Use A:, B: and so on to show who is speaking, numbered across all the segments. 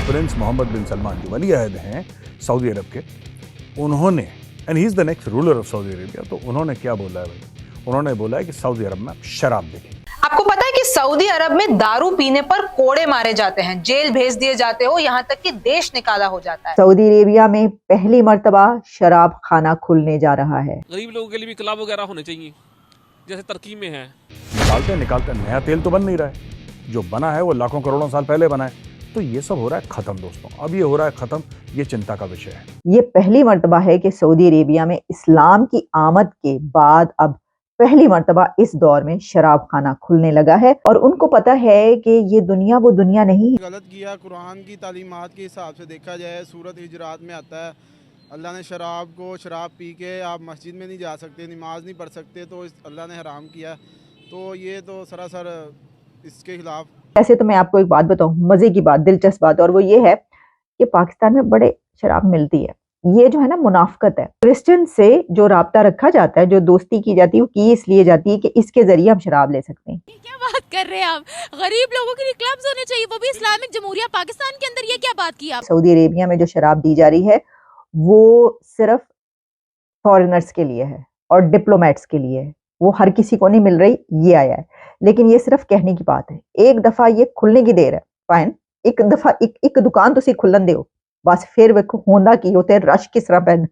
A: Prince Mohammad बिन सलमान जो वली अहद हैं Saudi अरब के, उन्होंने, and he is the next ruler of Saudi Arabia, तो उन्होंने क्या बोला है भाई? उन्होंने बोला है कि सऊदी अरब में शराब देखें।
B: आपको पता है कि सऊदी अरब में दारू पीने पर कोड़े मारे जाते हैं, जेल भेज दिए जाते हो, यहाँ तक कि देश निकाला हो जाता है।
C: सऊदी अरेबिया में पहली मर्तबा शराब खाना खुलने जा रहा है।
D: गरीब लोगों के लिए भी क्लब वगैरह होने चाहिए, जैसे तुर्की में है।
A: निकालते नया तेल तो बन नहीं रहा है, जो बना है वो लाखों करोड़ों साल पहले बना है। तो ये सब हो रहा है खत्म दोस्तों, अब ये हो रहा है खत्म, ये चिंता का विषय है।
C: ये पहली मर्तबा है कि सऊदी अरेबिया में इस्लाम की आमद के बाद अब पहली मर्तबा इस दौर में शराब खाना खुलने लगा है, और उनको पता है कि ये दुनिया वो दुनिया नहीं है।
E: गलत किया। कुरान की तालीमात के हिसाब से देखा जाए, सूरत हिजरात में आता है अल्लाह ने शराब पी के आप मस्जिद में नहीं जा सकते, नमाज नहीं पढ़ सकते, तो अल्लाह ने हराम किया। तो ये तो सरासर इसके खिलाफ।
C: ऐसे तो मैं आपको एक बात बताऊं, मजे की बात, दिलचस्प बात, और वो ये है कि पाकिस्तान में बड़े शराब मिलती है। ये जो है ना मुनाफकत है। क्रिश्चियन से जो राब्ता रखा जाता है, जो दोस्ती की जाती है, वो की इसलिए जाती है कि इसके जरिए हम शराब ले सकते हैं।
F: क्या बात कर रहे हैं आप? गरीब लोगों के लिए क्लब्स होने चाहिए, वो भी इस्लामिक जमहूरिया पाकिस्तान के अंदर। ये क्या बात की आप?
C: सऊदी अरेबिया में जो शराब दी जा रही है वो सिर्फ फॉरेनर्स के लिए है और डिप्लोमेट्स के लिए है, वो हर किसी को नहीं मिल रही, ये आया है। लेकिन ये सिर्फ कहने की बात है। एक दफा ये खुलने की देर है, फाइन, एक दफा एक दुकान तुसी खुलन दो, बस फिर वेखो होंदा की होते रश किस तरह पैन,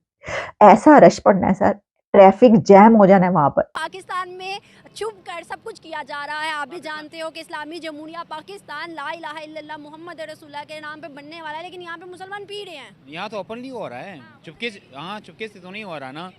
C: ऐसा रश पड़ना है सर, ट्रैफिक जैम हो जाना है वहां पर।
F: पाकिस्तान में चुप कर सब कुछ किया जा रहा है। आप भी जानते हो कि इस्लामी जमहूरिया पाकिस्तान ला इलाहा इल्लल्लाह मोहम्मद रसूलुल्लाह के नाम पे बनने वाला है, लेकिन यहाँ पे मुसलमान पी रहे हैं।
G: यहाँ तो ओपनली हो रहा है, चुपके से तो नहीं हो रहा ना,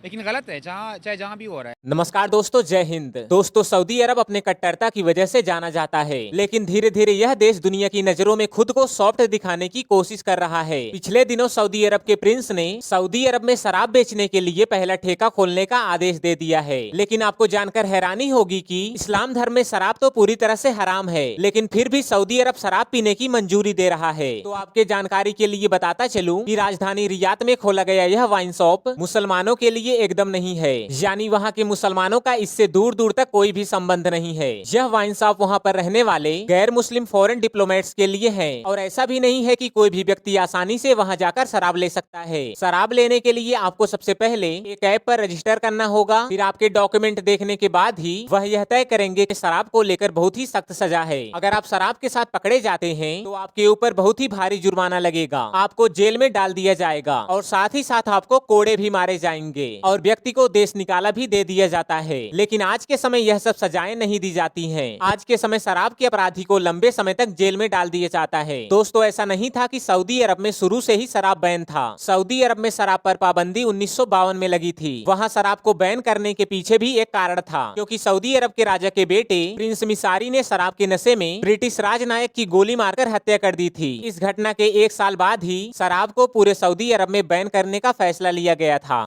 G: लेकिन गलत है चाहे जहाँ भी हो रहा है।
H: नमस्कार दोस्तों, जय हिंद। दोस्तों, सऊदी अरब अपने कट्टरता की वजह से जाना जाता है, लेकिन धीरे धीरे यह देश दुनिया की नजरों में खुद को सॉफ्ट दिखाने की कोशिश कर रहा है। पिछले दिनों सऊदी अरब के प्रिंस ने सऊदी अरब में शराब बेचने के लिए पहला ठेका खोलने का आदेश दे दिया है। लेकिन आपको जानकर हैरानी होगी कि इस्लाम धर्म में शराब तो पूरी तरह से हराम है, लेकिन फिर भी सऊदी अरब शराब पीने की मंजूरी दे रहा है। तो आपके जानकारी के लिए बताता चलूं कि राजधानी रियाद में खोला गया यह वाइन शॉप मुसलमानों के लिए एकदम नहीं है, यानी वहाँ के मुसलमानों का इससे दूर दूर तक कोई भी संबंध नहीं है। यह वाइन शॉप वहाँ पर रहने वाले गैर मुस्लिम फॉरेन डिप्लोमेट्स के लिए है, और ऐसा भी नहीं है कि कोई भी व्यक्ति आसानी से वहाँ जाकर शराब ले सकता है। शराब लेने के लिए आपको सबसे पहले एक ऐप पर रजिस्टर करना होगा, फिर आपके डॉक्यूमेंट देखने के बाद ही वह यह तय करेंगे कि शराब को लेकर बहुत ही सख्त सजा है। अगर आप शराब के साथ पकड़े जाते हैं तो आपके ऊपर बहुत ही भारी जुर्माना लगेगा, आपको जेल में डाल दिया जाएगा, और साथ ही साथ आपको कोड़े भी मारे जाएंगे, और व्यक्ति को देश निकाला भी दे दिया जाता है। लेकिन आज के समय यह सब सजाएं नहीं दी जाती हैं। आज के समय शराब के अपराधी को लंबे समय तक जेल में डाल दिया जाता है। दोस्तों, ऐसा नहीं था कि सऊदी अरब में शुरू से ही शराब बैन था। सऊदी अरब में शराब पर पाबंदी 1952 में लगी थी। वहाँ शराब को बैन करने के पीछे भी एक कारण था, क्योंकि सऊदी अरब के राजा के बेटे प्रिंस मिसारी ने शराब के नशे में ब्रिटिश राजनायक की गोली मारकर हत्या कर दी थी। इस घटना के एक साल बाद ही शराब को पूरे सऊदी अरब में बैन करने का फैसला लिया गया था।